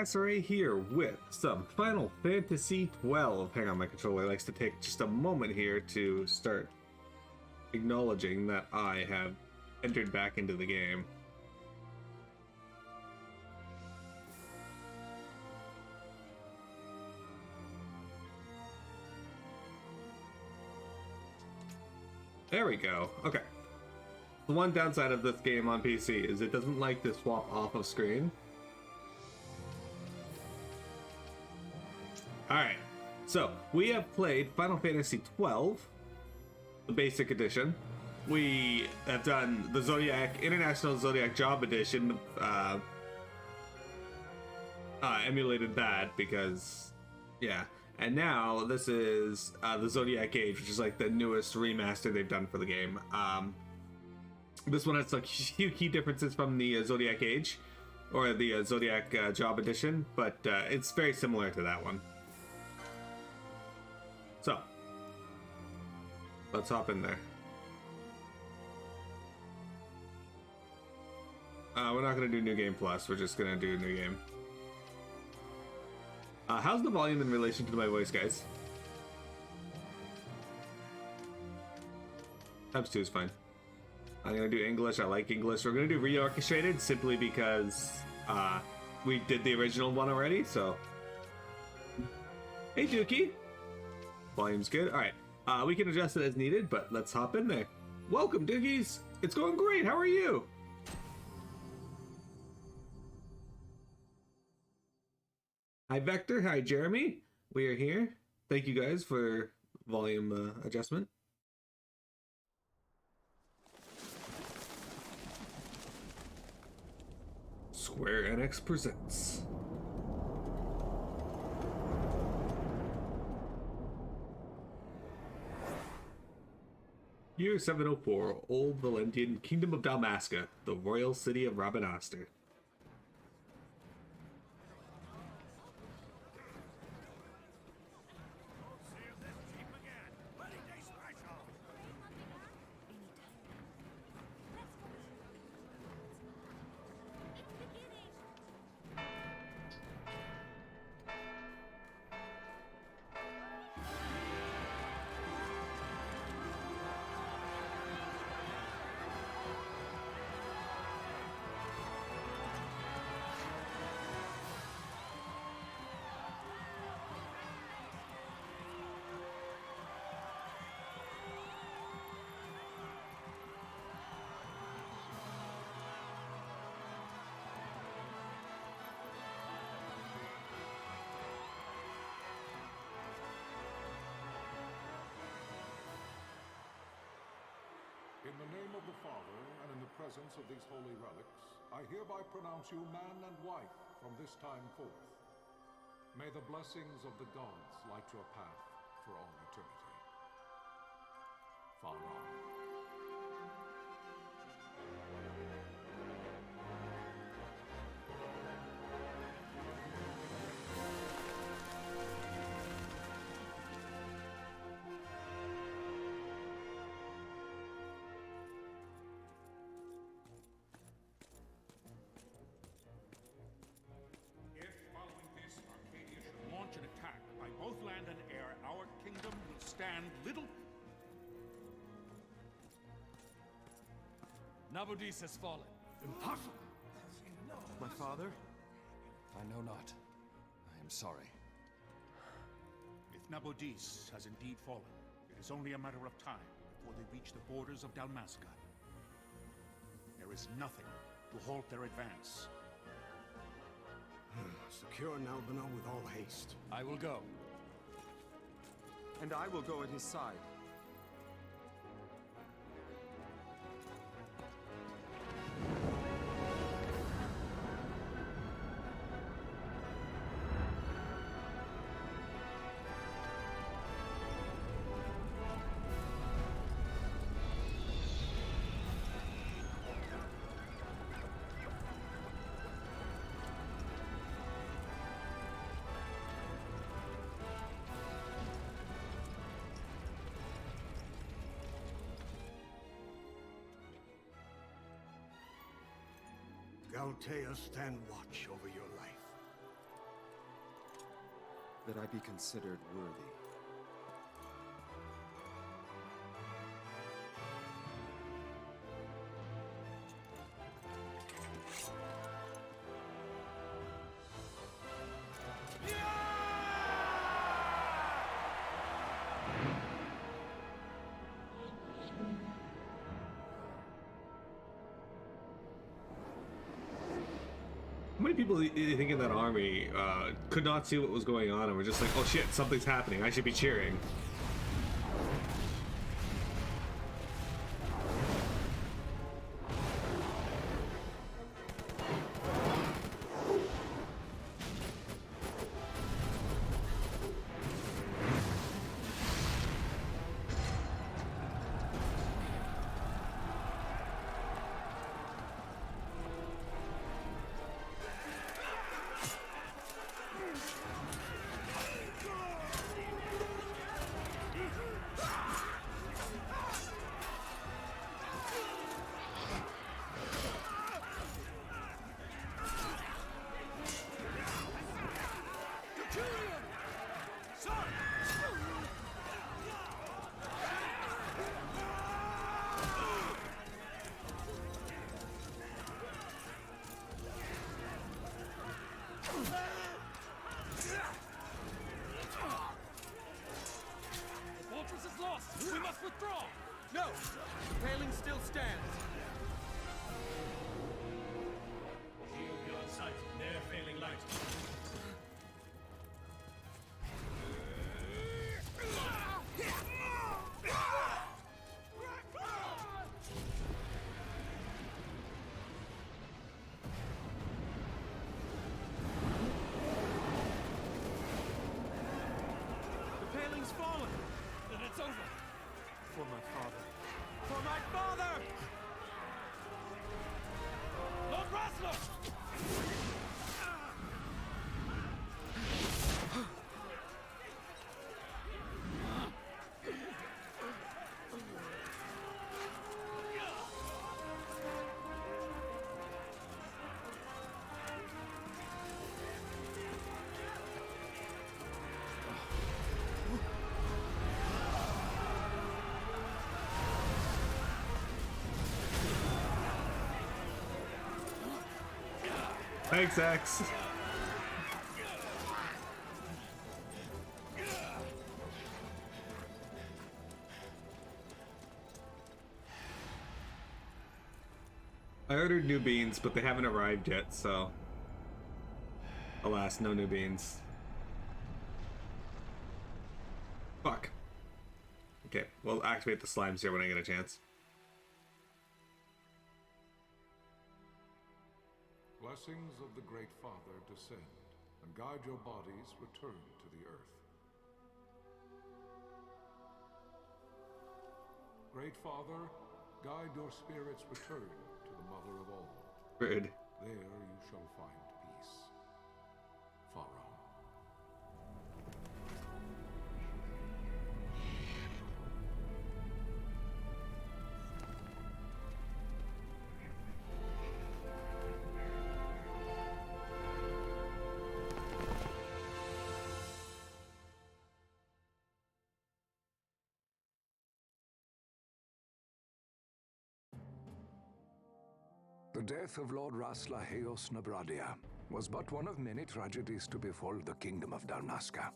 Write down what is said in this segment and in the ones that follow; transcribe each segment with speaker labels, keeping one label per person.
Speaker 1: XII here with some Final Fantasy XII. Hang on, my controller likes to take just a moment here to start acknowledging that I have entered back into the game. There we go. Okay. The one downside of this game on PC is it doesn't like to swap off of screen. Alright, so we have played Final Fantasy XII, the basic edition. We have done the Zodiac, International Zodiac Job Edition, emulated that because, yeah. And now this is the Zodiac Age, which is like the newest remaster they've done for the game. This one has like few key differences from the Zodiac Age, or the Zodiac Job Edition, but it's very similar to that one. So, let's hop in there. We're not going to do New Game Plus, we're just going to do New Game. How's the volume in relation to my voice, guys? Times 2 is fine. I'm going to do English, I like English. We're going to do Reorchestrated simply because we did the original one already, so... Hey, Dookie! Volume's good. Alright, we can adjust it as needed, but let's hop in there. Welcome, Doogies! It's going great, how are you? Hi, Vector. Hi, Jeremy. We are here. Thank you guys for volume adjustment. Square Enix presents... Year 704, Old Valentian Kingdom of Dalmasca, the royal city of Rabanastre.
Speaker 2: In the name of the Father, and in the presence of these holy relics, I hereby pronounce you man and wife from this time forth. May the blessings of the gods light your path for all eternity. Far on.
Speaker 3: An attack by both land and air, our kingdom will stand little.
Speaker 4: Nabudis has fallen.
Speaker 3: Impossible!
Speaker 4: My father? I know not. I am sorry.
Speaker 3: If Nabudis has indeed fallen, it is only a matter of time before they reach the borders of Dalmasca. There is nothing to halt their advance.
Speaker 5: Secure Nalbina with all haste.
Speaker 4: I will go.
Speaker 6: And I will go at his side.
Speaker 5: Galtea stand watch over your life.
Speaker 4: that I be considered worthy.
Speaker 1: How many people do you think in that army could not see what was going on and were just like, oh shit, something's happening, I should be cheering?
Speaker 6: We must withdraw! No! The paling still stands!
Speaker 7: Shield beyond sight, near failing light.
Speaker 6: The paling's fallen! Then it's over! For my father. For my father! Lord Rasler!
Speaker 1: Thanks, X. I ordered new beans, but they haven't arrived yet, so... Alas, no new beans. Fuck. Okay, we'll activate the slimes here when I get a chance.
Speaker 2: Blessings of the Great Father descend, and guide your bodies return to the earth. Great Father, guide your spirits return to the Mother of all.
Speaker 1: Rude.
Speaker 2: There you shall find peace. Pharaoh.
Speaker 8: The death of Lord Rasla Heos Nabradia was but one of many tragedies to befall the Kingdom of Dalmasca.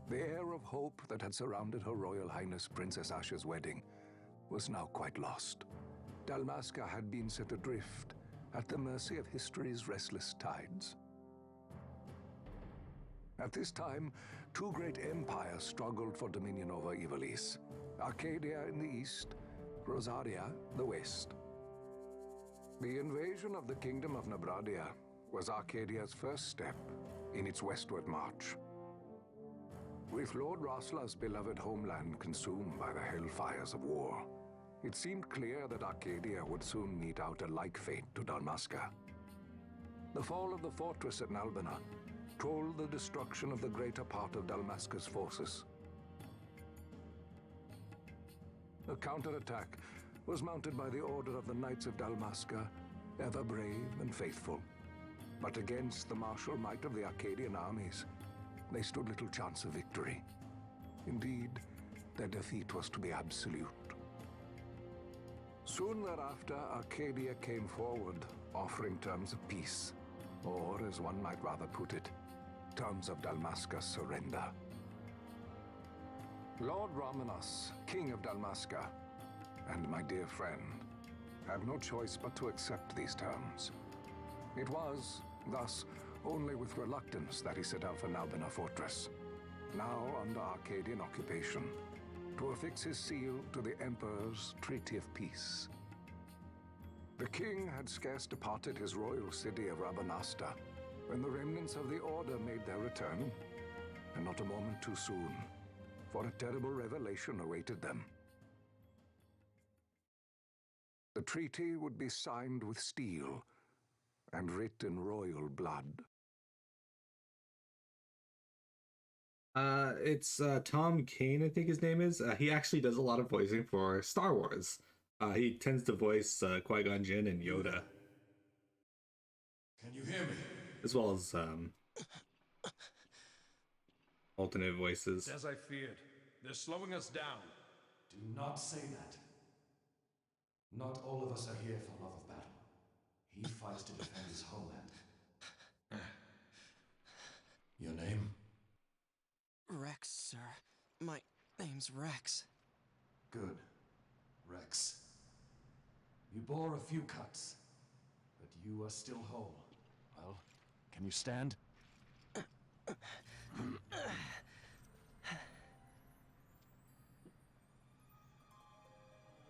Speaker 8: The air of hope that had surrounded Her Royal Highness Princess Asha's wedding was now quite lost. Dalmasca had been set adrift at the mercy of history's restless tides. At this time, two great empires struggled for dominion over Ivalice: Arcadia in the east, Rosaria the west. The invasion of the Kingdom of Nabradia was Arcadia's first step in its westward march. With Lord Rasla's beloved homeland consumed by the hellfires of war, it seemed clear that Arcadia would soon mete out a like fate to Dalmasca. The fall of the fortress at Nalbina told the destruction of the greater part of Dalmasca's forces. A counterattack was mounted by the order of the Knights of Dalmasca, ever brave and faithful. But against the martial might of the Arcadian armies, they stood little chance of victory. Indeed, their defeat was to be absolute. Soon thereafter, Arcadia came forward, offering terms of peace, or, as one might rather put it, terms of Dalmasca's surrender. Lord Romanos, King of Dalmasca, and my dear friend, have no choice but to accept these terms. It was, thus, only with reluctance that he set out for Nalbina Fortress, now under Arcadian occupation, to affix his seal to the Emperor's Treaty of Peace. The king had scarce departed his royal city of Rabanasta when the remnants of the Order made their return, and not a moment too soon, for a terrible revelation awaited them. The treaty would be signed with steel and writ in royal blood.
Speaker 1: It's Tom Kane, I think his name is. He actually does a lot of voicing for Star Wars. He tends to voice Qui-Gon Jinn and Yoda,
Speaker 7: Can you hear me?
Speaker 1: as well as alternate voices.
Speaker 7: As I feared. They're slowing us down.
Speaker 4: Do not say that. Not all of us are here for love of battle. He fights to defend his homeland. Your name?
Speaker 6: Rex, sir. My name's Rex.
Speaker 4: Good. Rex. You bore a few cuts, but you are still whole. Well, can you stand?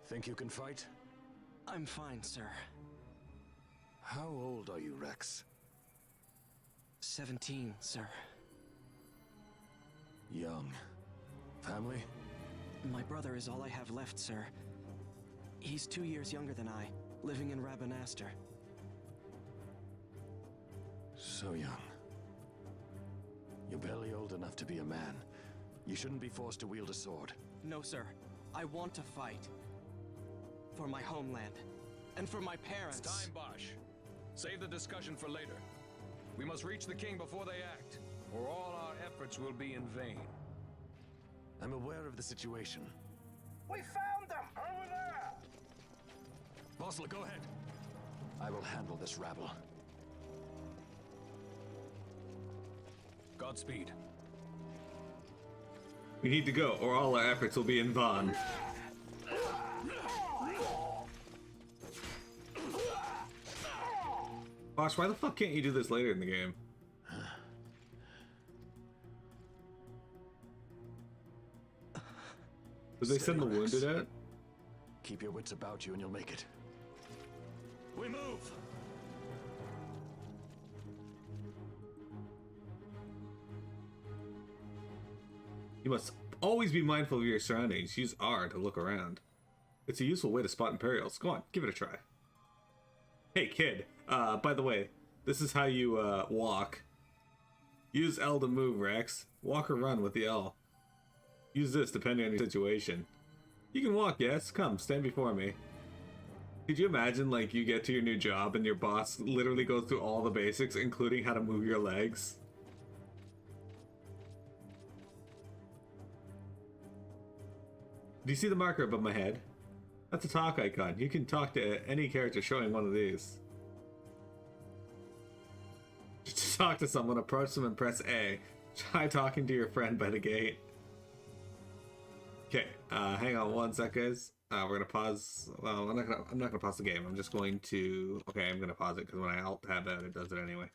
Speaker 4: Think you can fight?
Speaker 6: I'm fine, sir.
Speaker 4: How old are you, Rex?
Speaker 6: 17, sir.
Speaker 4: Young. Family?
Speaker 6: My brother is all I have left, sir. He's 2 years younger than I, living in Rabanastre.
Speaker 4: So young. You're barely old enough to be a man. You shouldn't be forced to wield a sword.
Speaker 6: No, sir. I want to fight. For my homeland. And for my parents.
Speaker 9: It's time, Bosch. Save the discussion for later. We must reach the king before they act, or all our efforts will be in vain.
Speaker 4: I'm aware of the situation.
Speaker 10: We found them! Over there!
Speaker 4: Vossler, go ahead. I will handle this rabble.
Speaker 9: Godspeed.
Speaker 1: We need to go, or all our efforts will be in vain. Bosh, why the fuck can't you do this later in the game? Did they send the wounded out?
Speaker 4: Keep your wits about you and you'll make it. We move!
Speaker 1: You must always be mindful of your surroundings. Use R to look around. It's a useful way to spot Imperials. Go on, give it a try. Hey kid, by the way, this is how you walk. Use L to move, Rex. Walk or run with the L. Use this depending on your situation. You can walk, yes? Come, stand before me. Could you imagine, like, you get to your new job and your boss literally goes through all the basics, including how to move your legs? Do you see the marker above my head? That's a talk icon. You can talk to any character showing one of these. Just to talk to someone, approach them and press A. Try talking to your friend by the gate. Okay, hang on one sec, guys. We're gonna pause. Well, I'm not gonna pause the game. I'm just going to. Okay, I'm gonna pause it because when I alt tab out, it does it anyway.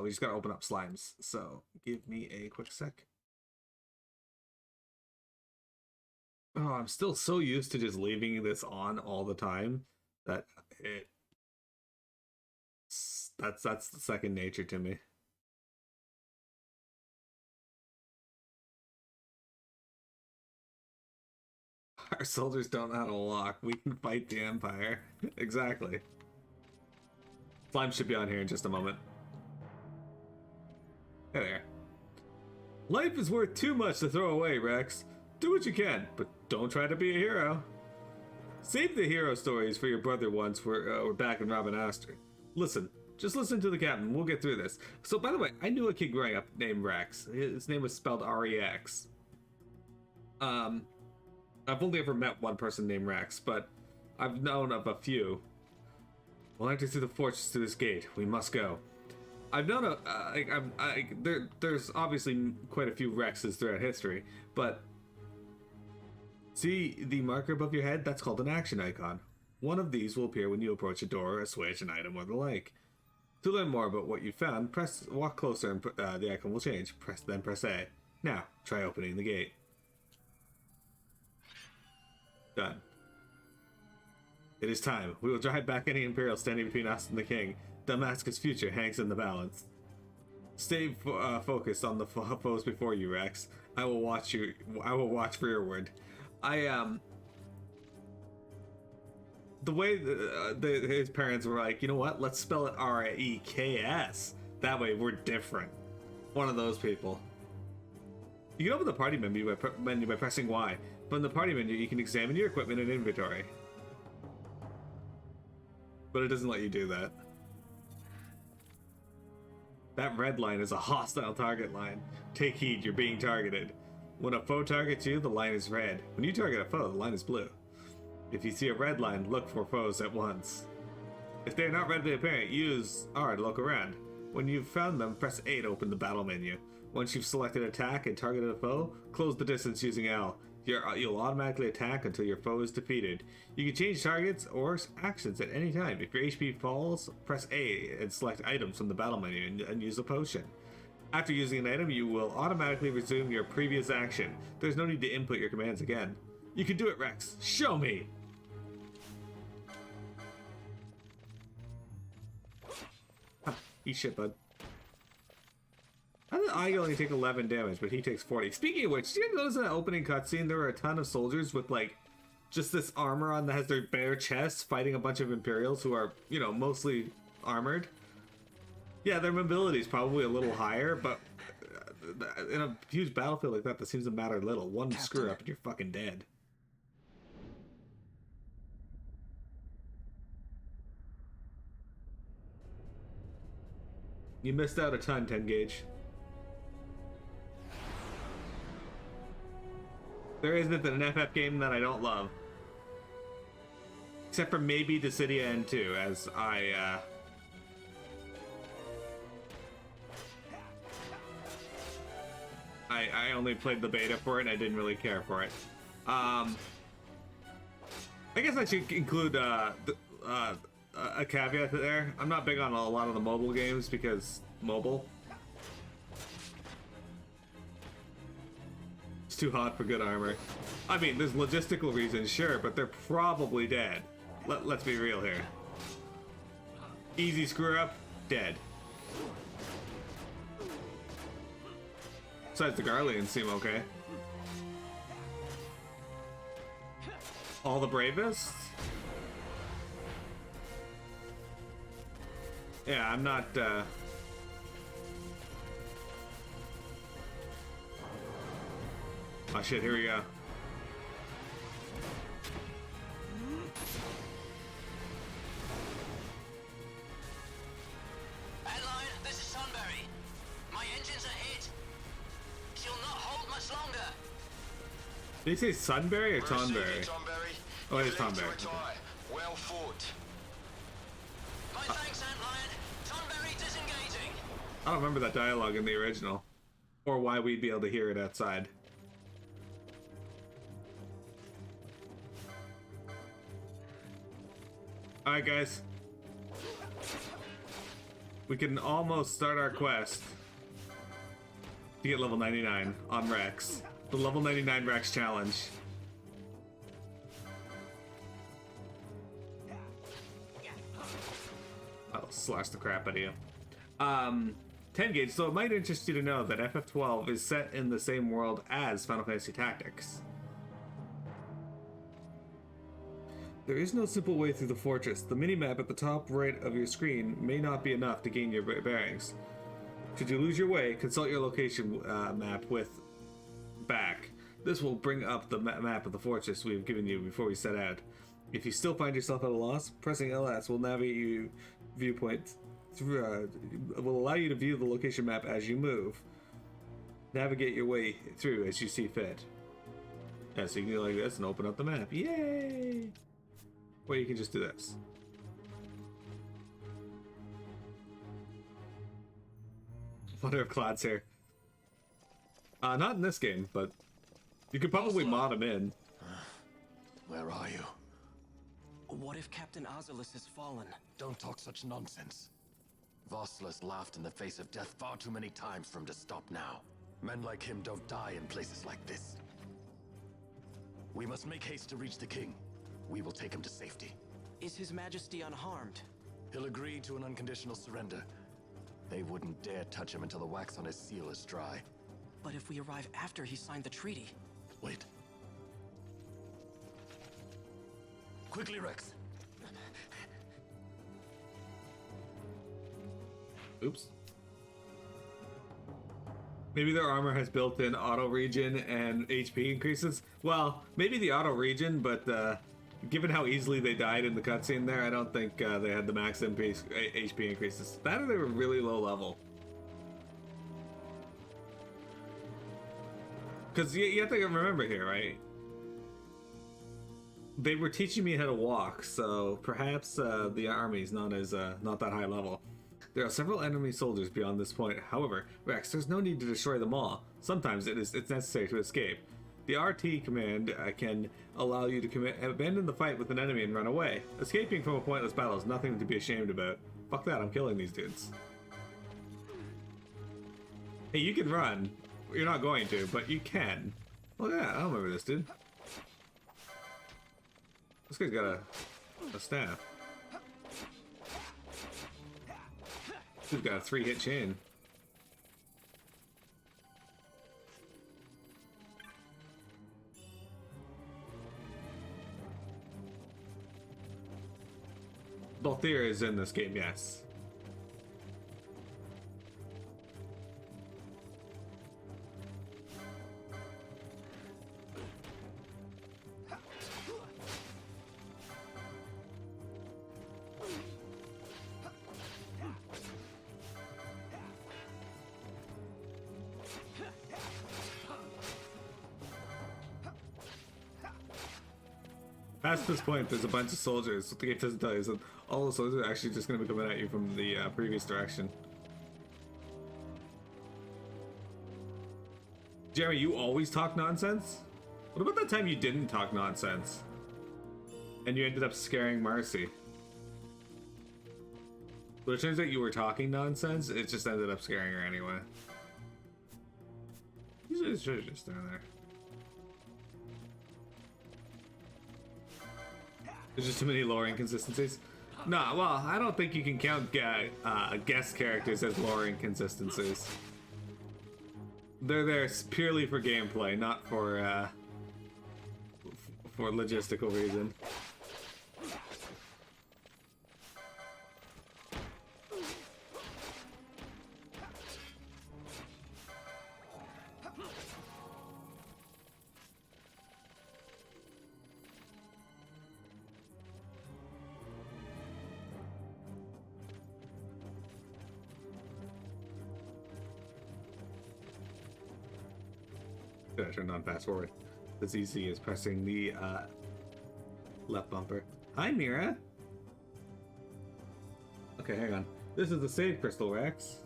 Speaker 1: We just gotta open up slimes. So give me a quick sec. Oh, I'm still so used to just leaving this on all the time that that's the second nature to me. Our soldiers don't know how to walk. We can fight the Empire. Exactly. Slime should be on here in just a moment. Hey there. Life is worth too much to throw away, Rex. Do what you can, but don't try to be a hero. Save the hero stories for your brother once we're back in Rabanastre. Listen, Just listen to the captain. We'll get through this. So, by the way, I knew a kid growing up named Rex. His name was spelled R-E-X. I've only ever met one person named Rex, but I've known of a few. We'll enter through the fortress through this gate. We must go. I've known there's obviously quite a few Rexes throughout history, but see the marker above your head? That's called an action icon. One of these will appear when you approach a door, a switch, an item, or the like. To learn more about what you found, walk closer and the icon will change. Then press A. Now, try opening the gate. Done. It is time. We will drive back any Imperial standing between us and the King. Damascus' future hangs in the balance. Stay focused on the foes before you, Rex. I will watch for your word. The way his parents were like, you know what? Let's spell it R-E-K-S. That way we're different. One of those people. You can open the party menu by pressing Y. From the party menu, you can examine your equipment and inventory. But it doesn't let you do that. That red line is a hostile target line. Take heed, you're being targeted. When a foe targets you, the line is red. When you target a foe, the line is blue. If you see a red line, look for foes at once. If they are not readily apparent, use R to look around. When you've found them, press A to open the battle menu. Once you've selected attack and targeted a foe, close the distance using L. You'll automatically attack until your foe is defeated. You can change targets or actions at any time. If your HP falls, press A and select items from the battle menu and use a potion. After using an item, you will automatically resume your previous action. There's no need to input your commands again. You can do it, Rex. Show me! Eat shit, bud. How did I only take 11 damage, but he takes 40? Speaking of which, did you notice in that opening cutscene there were a ton of soldiers with, like, just this armor on that has their bare chests fighting a bunch of Imperials who are, you know, mostly armored? Yeah, their mobility is probably a little higher, but in a huge battlefield like that seems to matter little. One screw up and you're fucking dead. You missed out a ton, 10 gauge. There isn't an FF game that I don't love. Except for maybe Dissidia N2, as I only played the beta for it and I didn't really care for it. I guess I should include a caveat there. I'm not big on a lot of the mobile games because mobile. It's too hot for good armor. I mean, there's logistical reasons, sure, but they're probably dead. Let's be real here. Easy screw up, dead. Besides, the Garleans seem okay. All the bravest? Yeah, I'm not, Oh shit, here we go.
Speaker 11: Headline, this is Sunbury. My engines are hit. She'll not hold much longer.
Speaker 1: Did he say Sunbury or Tonberry? Oh, it is Tonberry.
Speaker 11: Well fought. My thanks, Antlion. Tonberry disengaging.
Speaker 1: I don't remember that dialogue in the original. Or why we'd be able to hear it outside. Alright, guys. We can almost start our quest to get level 99 on Rex. The level 99 Rex challenge. I'll slash the crap out of you. 10 gauge, so it might interest you to know that FF12 is set in the same world as Final Fantasy Tactics. There is no simple way through the fortress. The minimap at the top right of your screen may not be enough to gain your bearings. Should you lose your way, consult your location map with back. This will bring up the map of the fortress we've given you before we set out. If you still find yourself at a loss, pressing LS will navigate you viewpoint It will allow you to view the location map as you move. Navigate your way through as you see fit. Yeah, so you can go like this and open up the map. Yay! Or you can just do this. Wonder if Cloud's here. Not in this game, but you could probably mod him in.
Speaker 4: Where are you?
Speaker 11: What if Captain Ivalice has fallen?
Speaker 4: Don't talk such nonsense. Vossler's laughed in the face of death far too many times for him to stop now. Men like him don't die in places like this. We must make haste to reach the king. We will take him to safety.
Speaker 11: Is His Majesty unharmed?
Speaker 4: He'll agree to an unconditional surrender. They wouldn't dare touch him until the wax on his seal is dry.
Speaker 11: But if we arrive after he signed the treaty...
Speaker 4: Wait. Quickly, Rex.
Speaker 1: Oops. Maybe their armor has built-in auto regen and HP increases. Well, maybe the auto regen, but given how easily they died in the cutscene there, I don't think they had the max HP increases. That or they were really low level. Because you have to remember here, right? They were teaching me how to walk, so perhaps the army's not that high level. There are several enemy soldiers beyond this point. However, Rex, there's no need to destroy them all. Sometimes it's necessary to escape. The RT command can allow you to abandon the fight with an enemy and run away. Escaping from a pointless battle is nothing to be ashamed about. Fuck that, I'm killing these dudes. Hey, you can run. You're not going to, but you can. Look at that, I don't remember this dude. This guy's got a staff. He's got a 3-hit chain. Balthier is in this game, yes. Past this point, there's a bunch of soldiers. What the game doesn't tell you is that all the soldiers are actually just going to be coming at you from the previous direction. Jeremy, you always talk nonsense? What about that time you didn't talk nonsense? And you ended up scaring Marcy? But it turns out you were talking nonsense, it just ended up scaring her anyway. You should have just stand there. There's just too many lore inconsistencies. Nah, well, I don't think you can count guest characters as lore inconsistencies. They're there purely for gameplay, not for logistical reason. I turned on fast forward. As easy as pressing the left bumper. Hi, Mira. Okay, hang on. This is the save crystal, Rex.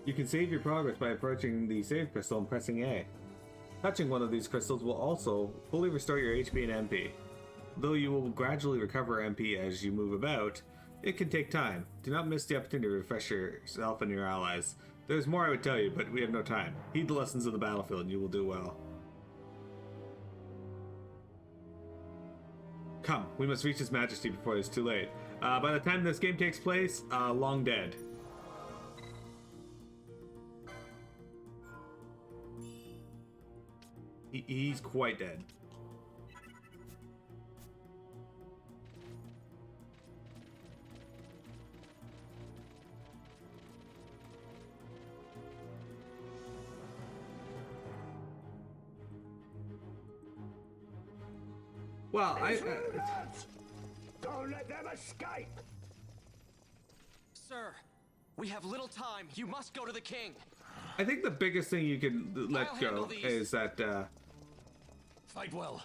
Speaker 1: You can save your progress by approaching the save crystal and pressing A. Touching one of these crystals will also fully restore your HP and MP. Though you will gradually recover MP as you move about, it can take time. Do not miss the opportunity to refresh yourself and your allies. There's more I would tell you, but we have no time. Heed the lessons of the battlefield and you will do well. Come, we must reach His Majesty before it's too late. By the time this game takes place, long dead. He's quite dead. Well,
Speaker 10: Don't let them escape!
Speaker 11: Sir,
Speaker 12: We have little time. You must go to the king.
Speaker 1: I think the biggest thing you can let go is that
Speaker 4: fight well.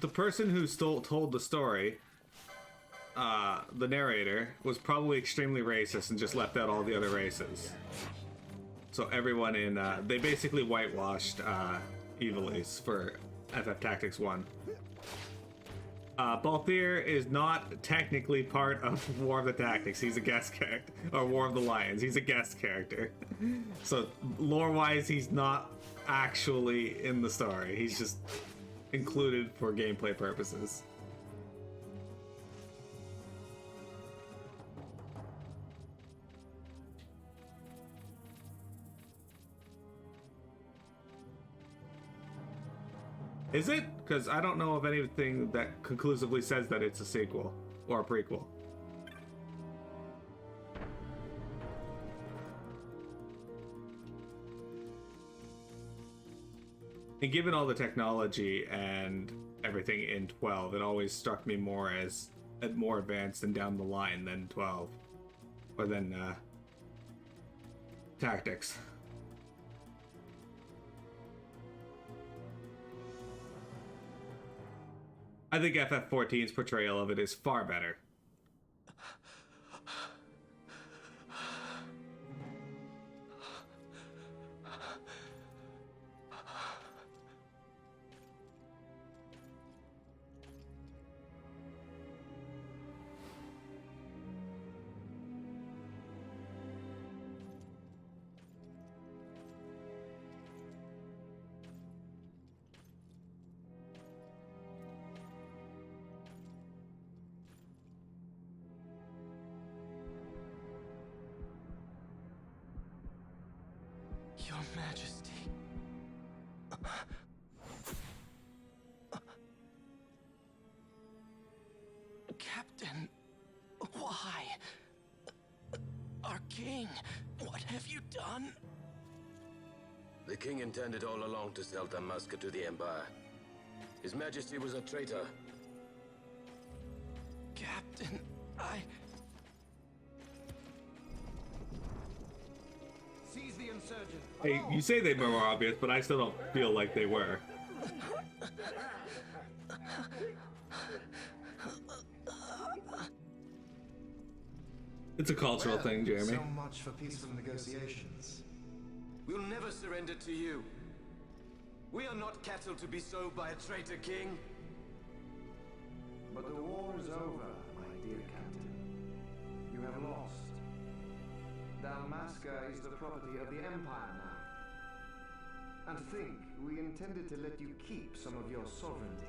Speaker 1: The person who told the story, the narrator, was probably extremely racist and just left out all the other races. So everyone in they basically whitewashed Ivalice for FF Tactics 1. Balthier is not technically part of War of the Tactics. He's a guest character. Or War of the Lions. He's a guest character. So, lore-wise, he's not actually in the story. He's just included for gameplay purposes. Is it? Because I don't know of anything that conclusively says that it's a sequel or a prequel. And given all the technology and everything in 12, it always struck me more as more advanced and down the line than 12. Or than Tactics. I think FF14's portrayal of it is far better.
Speaker 12: Your Majesty. Captain, why? Our king, what have you done?
Speaker 4: The king intended all along to sell Dalmasca to the Empire. His Majesty was a traitor.
Speaker 12: Captain,
Speaker 5: Seize the insurgent.
Speaker 1: Hey, you say they were more obvious, but I still don't feel like they were. It's a cultural thing, Jeremy.
Speaker 13: So much for peaceful negotiations.
Speaker 4: We'll never surrender to you. We are not cattle to be sold by a traitor king.
Speaker 13: But the war is over, my dear captain. You have lost. Dalmasca is the property of the Empire now. And think, we intended to let you keep some of your sovereignty,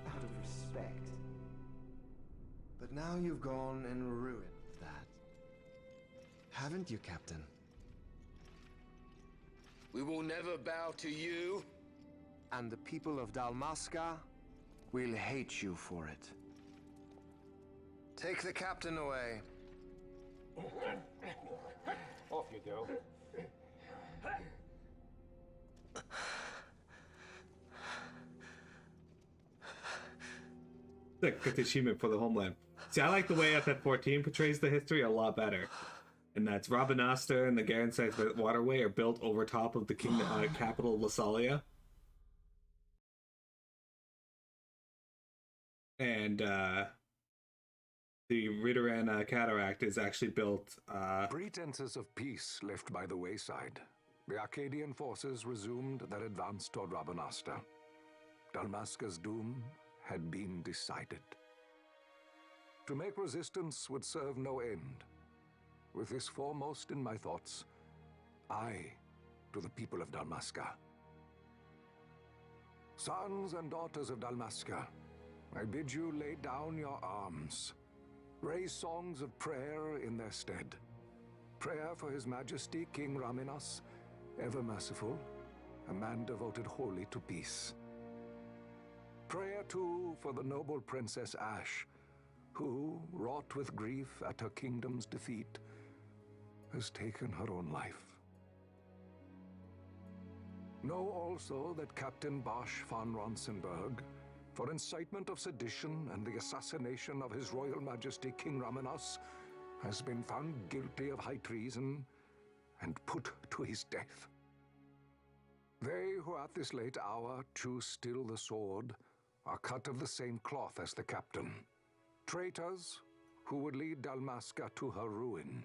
Speaker 13: out of respect. But now you've gone and ruined that. Haven't you, Captain?
Speaker 4: We will never bow to you.
Speaker 13: And the people of Dalmasca will hate you for it. Take the captain away.
Speaker 10: Off you go.
Speaker 1: Sick, good achievement for the homeland. See, I like the way FF14 portrays the history a lot better. And that's Rabanasta and the Garanside Waterway are built over top of the kingdom capital, Lasalia. And the Ridoran Cataract is actually built...
Speaker 8: Pretenses of peace left by the wayside. The Arcadian forces resumed their advance toward Rabanasta. Dalmasca's doom had been decided. To make resistance would serve no end. With this foremost in my thoughts, I to the people of Dalmasca. Sons and daughters of Dalmasca, I bid you lay down your arms. Raise songs of prayer in their stead. Prayer for His Majesty King Raminas, ever merciful, a man devoted wholly to peace. Prayer, too, for the noble Princess Ashe, who, wrought with grief at her kingdom's defeat, has taken her own life. Know also that Captain Bosch von Ronsenberg, for incitement of sedition and the assassination of His Royal Majesty King Raminas, has been found guilty of high treason and put to his death. They who at this late hour choose still the sword are cut of the same cloth as the captain. Traitors who would lead Dalmasca to her ruin.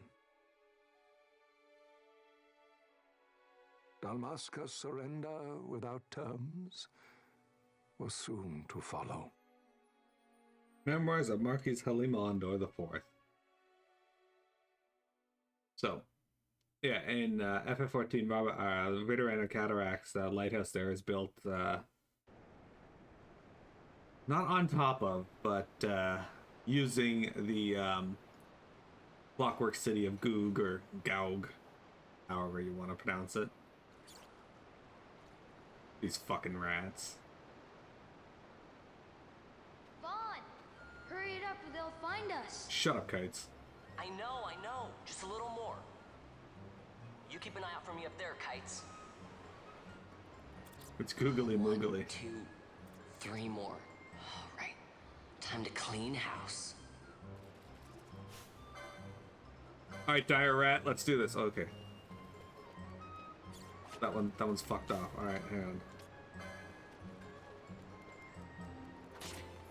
Speaker 8: Dalmasca's surrender without terms was soon to follow.
Speaker 1: Memoirs of Marquis Halimandor IV. So, yeah, in FF14, Veteran Cataract's lighthouse there is built not on top of, but using the clockwork city of Goog, or Gaug, however you want to pronounce it. These fucking rats.
Speaker 14: Vaughn! Hurry it up or they'll find us.
Speaker 1: Shut up, Kites.
Speaker 11: I know. Just a little more. You keep an eye out for me up there, Kites.
Speaker 1: It's googly moogly.
Speaker 11: 1, 2, 3 more. All right. Time to clean house.
Speaker 1: Alright, Dire Rat, let's do this. Okay. That one's fucked off. Alright, hang on.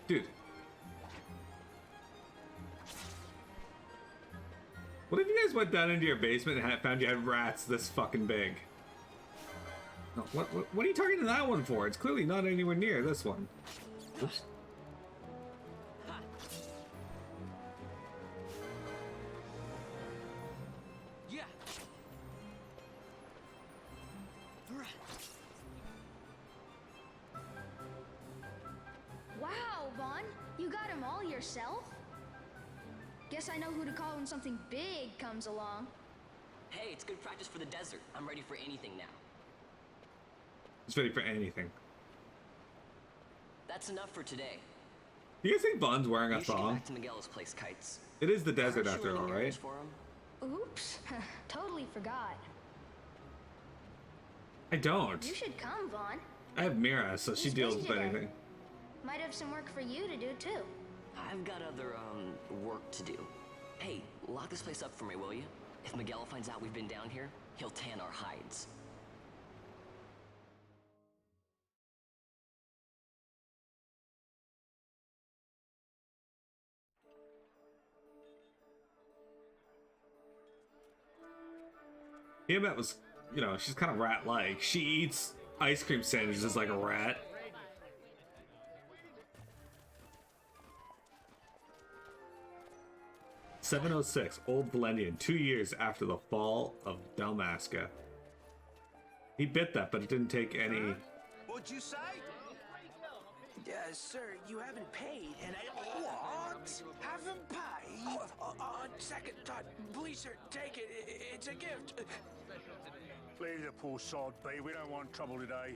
Speaker 1: Dude. What if you guys went down into your basement and found you had rats this fucking big? No, what are you targeting that one for? It's clearly not anywhere near this one. Oops.
Speaker 11: Yeah.
Speaker 14: Wow, Vaughn, you got him all yourself? Guess I know who to call when something big comes along.
Speaker 11: Hey, it's good practice for the desert. I'm ready for anything now.
Speaker 1: It's ready for anything.
Speaker 11: That's enough for today.
Speaker 1: Do you guys think Vaughn's wearing a
Speaker 11: You should get
Speaker 1: thong?
Speaker 11: back to Miguel's place, Kites.
Speaker 1: It is the desert
Speaker 11: Aren't you
Speaker 1: after all,
Speaker 11: running
Speaker 1: right?
Speaker 11: errands for him?
Speaker 14: Oops, totally forgot.
Speaker 1: I don't.
Speaker 14: You should come, Vaughn.
Speaker 1: I have Mira, so she
Speaker 14: He's
Speaker 1: deals
Speaker 14: busy
Speaker 1: with
Speaker 14: today.
Speaker 1: anything.
Speaker 14: Might have some work for you to do, too.
Speaker 11: I've got other, work to do. Hey, lock this place up for me, will you? If Miguel finds out we've been down here, he'll tan our hides.
Speaker 1: Tiamat was, you know, she's kind of rat-like. She eats ice cream sandwiches like a rat. (706) Old Valendian, 2 years after the fall of Dalmasca. He bit that, but it didn't take any.
Speaker 10: What'd you say?
Speaker 12: Sir, you haven't paid, and I... What? Haven't paid? On second thought, please, sir, take it. It's a gift.
Speaker 3: Leave the poor sod be. We don't want trouble today.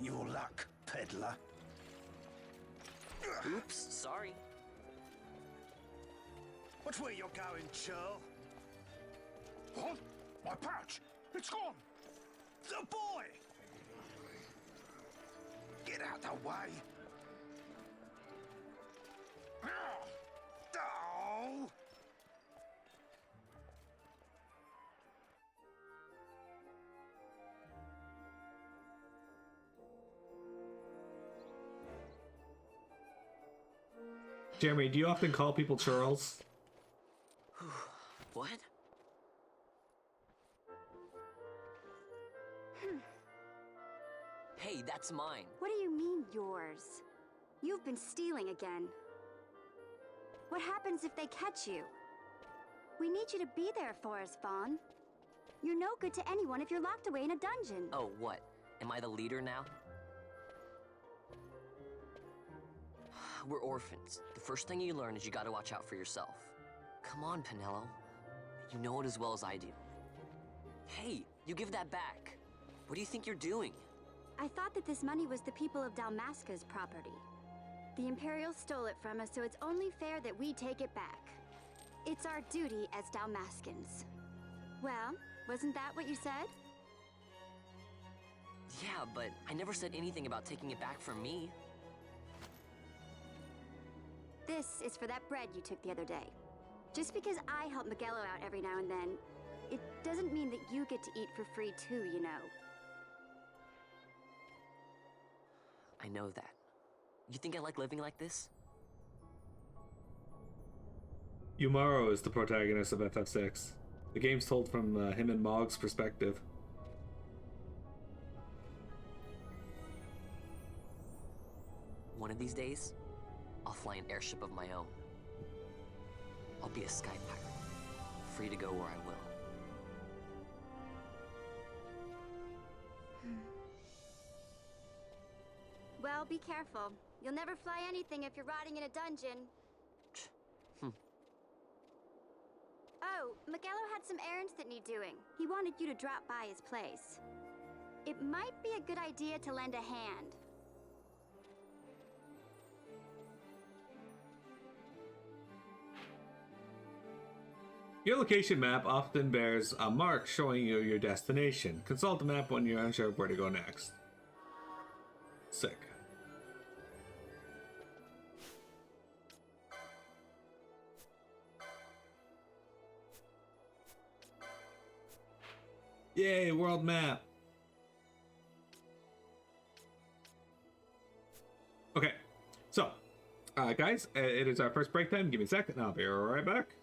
Speaker 12: Your luck, peddler.
Speaker 11: Oops, sorry.
Speaker 3: Watch where you're going, churl. What? My pouch! It's gone! The boy!
Speaker 12: Get out the way. Oh!
Speaker 1: Jeremy, do you often call people churls?
Speaker 11: What? Hey, that's mine.
Speaker 15: What do you mean, yours? You've been stealing again. What happens if they catch you? We need you to be there for us, Vaughn. You're no good to anyone if you're locked away in a dungeon.
Speaker 11: Oh, what? Am I the leader now? We're orphans. The first thing you learn is you gotta watch out for yourself. Come on, Pinello. You know it as well as I do. Hey, you give that back. What do you think you're doing?
Speaker 15: I thought that this money was the people of Dalmasca's property. The Imperials stole it from us, so it's only fair that we take it back. It's our duty as Dalmascans. Well, wasn't that what you said?
Speaker 11: Yeah, but I never said anything about taking it back from me.
Speaker 15: This is for that bread you took the other day. Just because I help Miguelo out every now and then, it doesn't mean that you get to eat for free too, you know.
Speaker 11: I know that. You think I like living like this?
Speaker 1: Yumaro is the protagonist of FF6. The game's told from him and Mog's perspective.
Speaker 11: One of these days, I'll fly an airship of my own. I'll be a sky pirate, free to go where I will.
Speaker 15: Well, be careful. You'll never fly anything if you're rotting in a dungeon. Oh, Miguelo had some errands that need doing. He wanted you to drop by his place. It might be a good idea to lend a hand.
Speaker 1: Your location map often bears a mark showing you your destination. Consult the map when you're unsure of where to go next. Sick. Yay, world map. Okay, so, guys, it is our first break time. Give me a second, I'll be right back.